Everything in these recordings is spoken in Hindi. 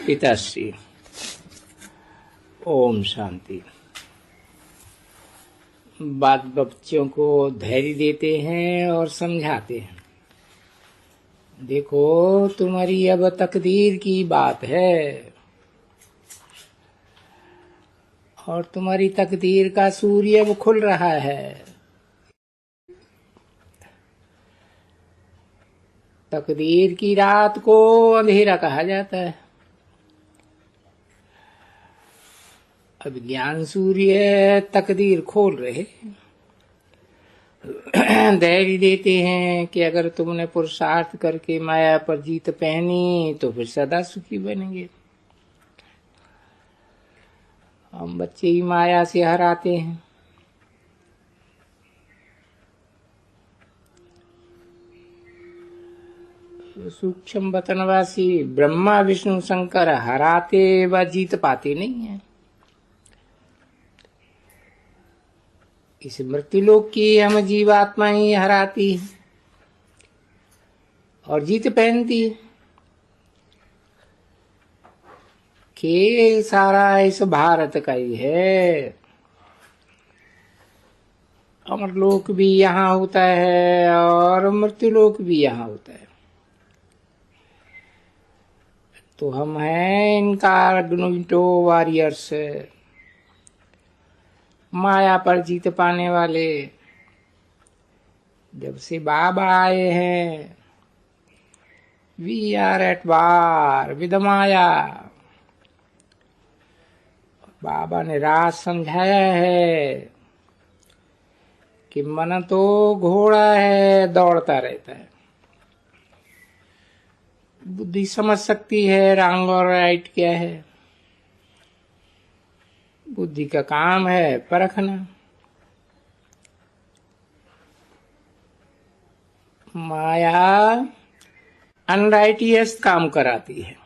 पिताश्री। ओम शांति। बात बच्चों को धैर्य देते हैं और समझाते हैं। देखो, तुम्हारी अब तकदीर की बात है और तुम्हारी तकदीर का सूर्य अब खुल रहा है। तकदीर की रात को अंधेरा कहा जाता है। अब ज्ञान सूर्य तकदीर खोल रहे, धैर्य देते हैं कि अगर तुमने पुरुषार्थ करके माया पर जीत पहनी तो फिर सदा सुखी बनेंगे। हम बच्चे ही माया से हराते हैं। सूक्ष्म वतनवासी ब्रह्मा विष्णु शंकर हराते व जीत पाते नहीं है। इस मृत्युलोक की हम जीवात्मा ही हराती है और जीत पहनती है। खेल सारा इस भारत का ही है। अमरलोक भी यहाँ होता है और मृत्युलोक भी यहाँ होता है। तो हम हैं इनकॉग्निटो वॉरियर्स, माया पर जीत पाने वाले। जब से बाबा आए हैं, we are at war with maya. बाबा ने राज समझाया है कि मन तो घोड़ा है, दौड़ता रहता है। बुद्धि समझ सकती है रॉन्ग और राइट क्या है। बुद्धि का काम है परखना। माया अनराइटियस काम कराती है।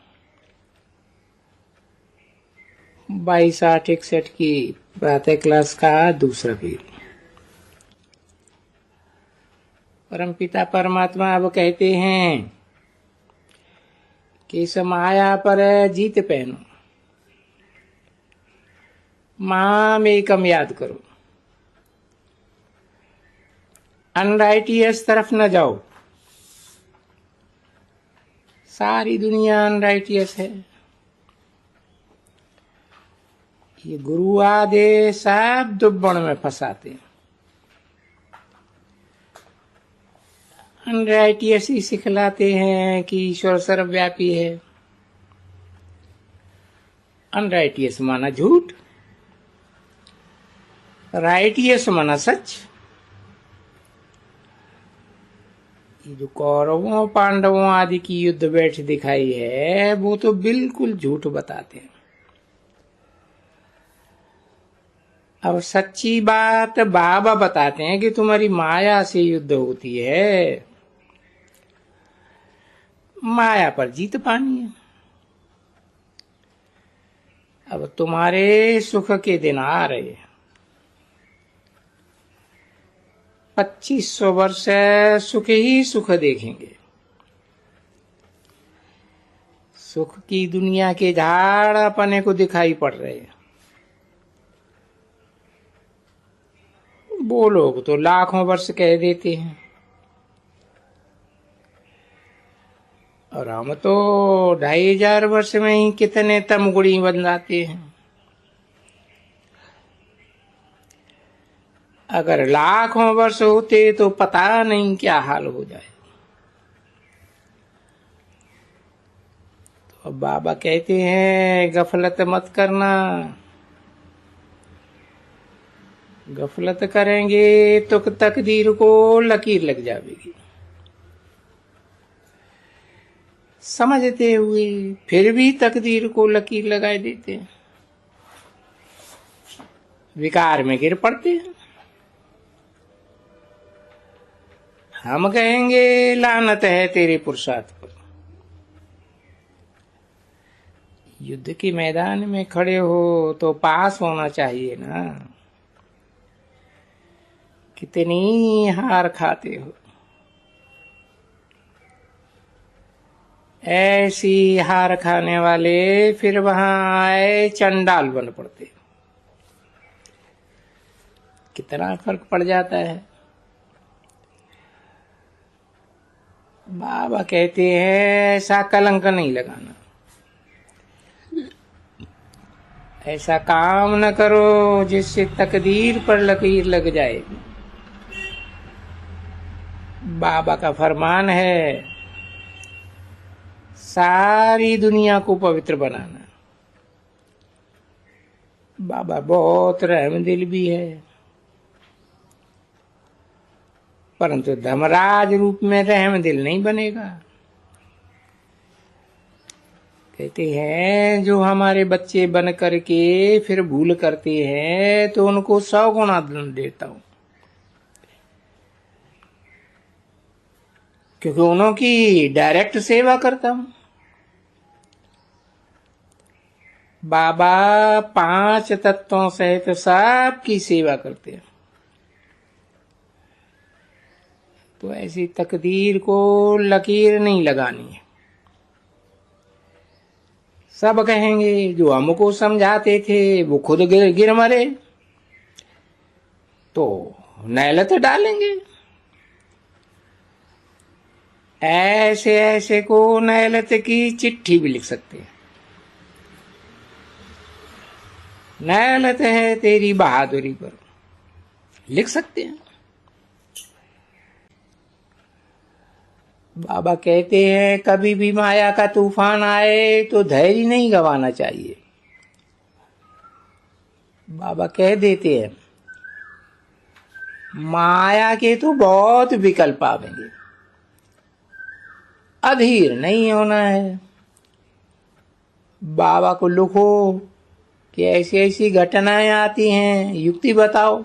22-8-61 की प्रातः क्लास का दूसरा पीरियड। परमपिता परमात्मा अब कहते हैं कि इस माया पर जीत पहनो, माम एकम याद करो, अनराइटियस तरफ न जाओ। सारी दुनिया अनराइटियस है। ये गुरु आदि सब दुर्बण में फंसाते हैं। अनराइटियस ही सिखलाते हैं कि ईश्वर सर्वव्यापी है। अनराइटियस माना झूठ, राइटियस माना सच। ये जो कौरवों पांडवों आदि की युद्ध बैठ दिखाई है, वो तो बिल्कुल झूठ बताते हैं। अब सच्ची बात बाबा बताते हैं कि तुम्हारी माया से युद्ध होती है, माया पर जीत पानी है। अब तुम्हारे सुख के दिन आ रहे हैं। 2500 वर्ष सुख ही सुख देखेंगे। सुख की दुनिया के झाड़ अपने को दिखाई पड़ रहे हैं। वो लोग तो लाखों वर्ष कह देते हैं और हम तो 2500 वर्ष में ही कितने तमगुणी बन जाते हैं। अगर लाखों वर्ष होते तो पता नहीं क्या हाल हो जाए। तो अब बाबा कहते हैं गफलत मत करना। गफलत करेंगे तो तकदीर को लकीर लग जाएगी। समझते हुए फिर भी तकदीर को लकीर लगाए देते हैं, विकार में गिर पड़ते हैं। हम कहेंगे लानत है तेरे पुरुषार्थ पर। युद्ध के मैदान में खड़े हो तो पास होना चाहिए ना। कितनी हार खाते हो। ऐसी हार खाने वाले फिर वहां आए चंडाल बन पड़ते। कितना फर्क पड़ जाता है। बाबा कहते हैं ऐसा कलंक नहीं लगाना, ऐसा काम न करो जिससे तकदीर पर लकीर लग जाए। बाबा का फरमान है सारी दुनिया को पवित्र बनाना। बाबा बहुत रहमदिल भी है, परंतु धर्मराज रूप में रहमदिल नहीं बनेगा। कहते हैं जो हमारे बच्चे बन करके फिर भूल करते हैं तो उनको 100 गुना दंड देता हूं, क्योंकि उनकी डायरेक्ट सेवा करता हूं। बाबा 5 तत्वों सहित सबकी सेवा करते हैं। तो ऐसी तकदीर को लकीर नहीं लगानी है। सब कहेंगे जो हमको समझाते थे वो खुद गिर मरे, तो नैलत डालेंगे। ऐसे ऐसे को नैलत की चिट्ठी भी लिख सकते हैं। नैलत है तेरी बहादुरी पर, लिख सकते हैं। बाबा कहते हैं कभी भी माया का तूफान आए तो धैर्य नहीं गंवाना चाहिए। बाबा कह देते हैं माया के तो बहुत विकल्प आवेंगे, अधीर नहीं होना है। बाबा को लिखो कि ऐसी ऐसी घटनाएं आती हैं, युक्ति बताओ।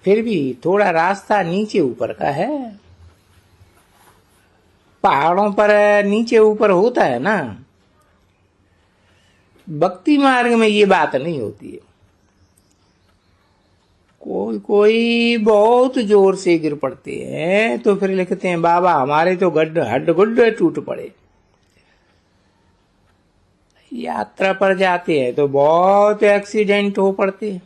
फिर भी थोड़ा रास्ता नीचे ऊपर का है। पहाड़ों पर नीचे ऊपर होता है ना, भक्ति मार्ग में ये बात नहीं होती है। कोई कोई बहुत जोर से गिर पड़ते हैं तो फिर लिखते हैं बाबा हमारे तो हड्ड गुड्डे टूट पड़े। यात्रा पर जाते हैं तो बहुत एक्सीडेंट हो पड़ते हैं।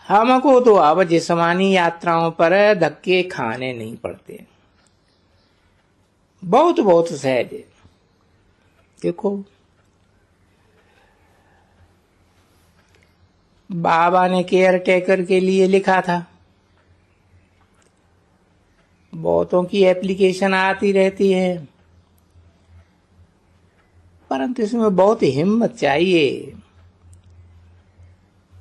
हमको तो अब जिस्मानी यात्राओं पर धक्के खाने नहीं पड़ते, बहुत बहुत सहज है। देखो बाबा ने केयर टेकर के लिए लिखा था। बहुतों की एप्लीकेशन आती रहती है, परंतु इसमें बहुत हिम्मत चाहिए।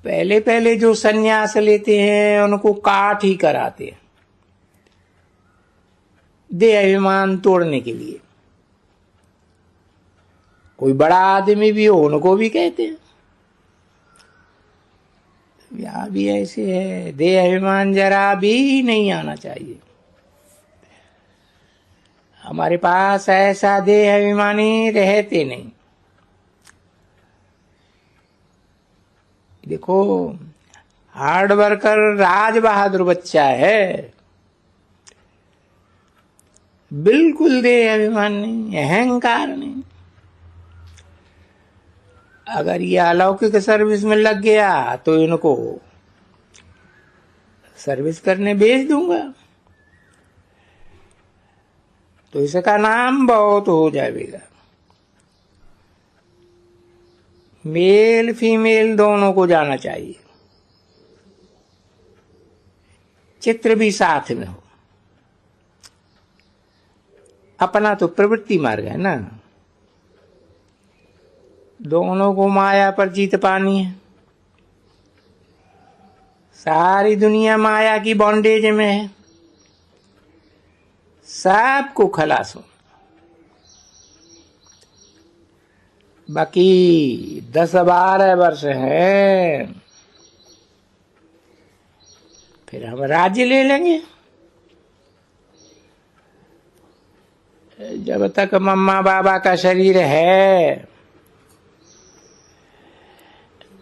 पहले पहले जो सन्यास लेते हैं उनको काट ही कराते हैं, देह अभिमान तोड़ने के लिए। कोई बड़ा आदमी भी हो उनको भी कहते हैं। यहां भी ऐसे है, देह अभिमान जरा भी नहीं आना चाहिए। हमारे पास ऐसा देह अभिमानी रहते नहीं। देखो हार्ड वर्कर राज बहादुर बच्चा है, बिल्कुल देह अभिमान नहीं, अहंकार नहीं। अगर ये अलौकिक सर्विस में लग गया तो इनको सर्विस करने भेज दूंगा, तो इसका नाम बहुत हो जाएगा। मेल फीमेल दोनों को जाना चाहिए, चित्र भी साथ में हो। अपना तो प्रवृत्ति मार्ग है ना, दोनों को माया पर जीत पानी है। सारी दुनिया माया की बॉन्डेज में है, सबको खलास हो। बाकी 10-12 वर्ष है, फिर हम राज्य ले लेंगे। जब तक मम्मा बाबा का शरीर है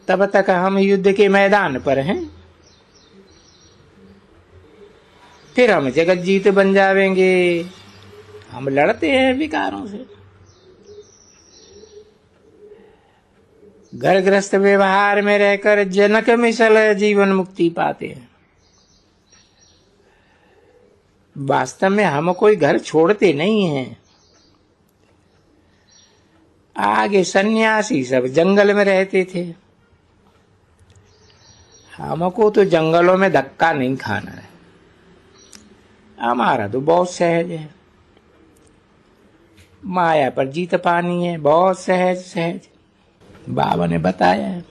तब तक हम युद्ध के मैदान पर हैं। फिर हम जगत जीत बन जावेंगे। हम लड़ते हैं विकारों से। घर गृहस्थ व्यवहार में रहकर जनक मिसल जीवन मुक्ति पाते हैं। वास्तव में हम कोई घर छोड़ते नहीं हैं। आगे सन्यासी सब जंगल में रहते थे, हमको तो जंगलों में धक्का नहीं खाना है। हमारा तो बहुत सहज है, माया पर जीत पानी है, बहुत सहज सहज। बाबा ने बताया है,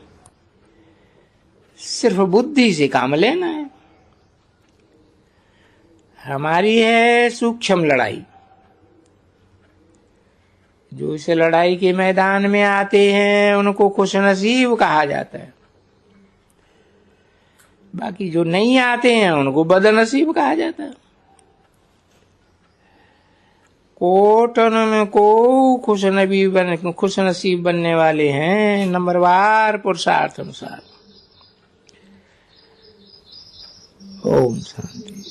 सिर्फ बुद्धि से काम लेना है। हमारी है सूक्ष्म लड़ाई। जो इस लड़ाई के मैदान में आते हैं उनको खुशनसीब कहा जाता है। बाकी जो नहीं आते हैं उनको बदनसीब कहा जाता है। कोटन में को खुशनसीब बनने वाले हैं नंबरवार पुरुषार्थ अनुसार। ओम शांति।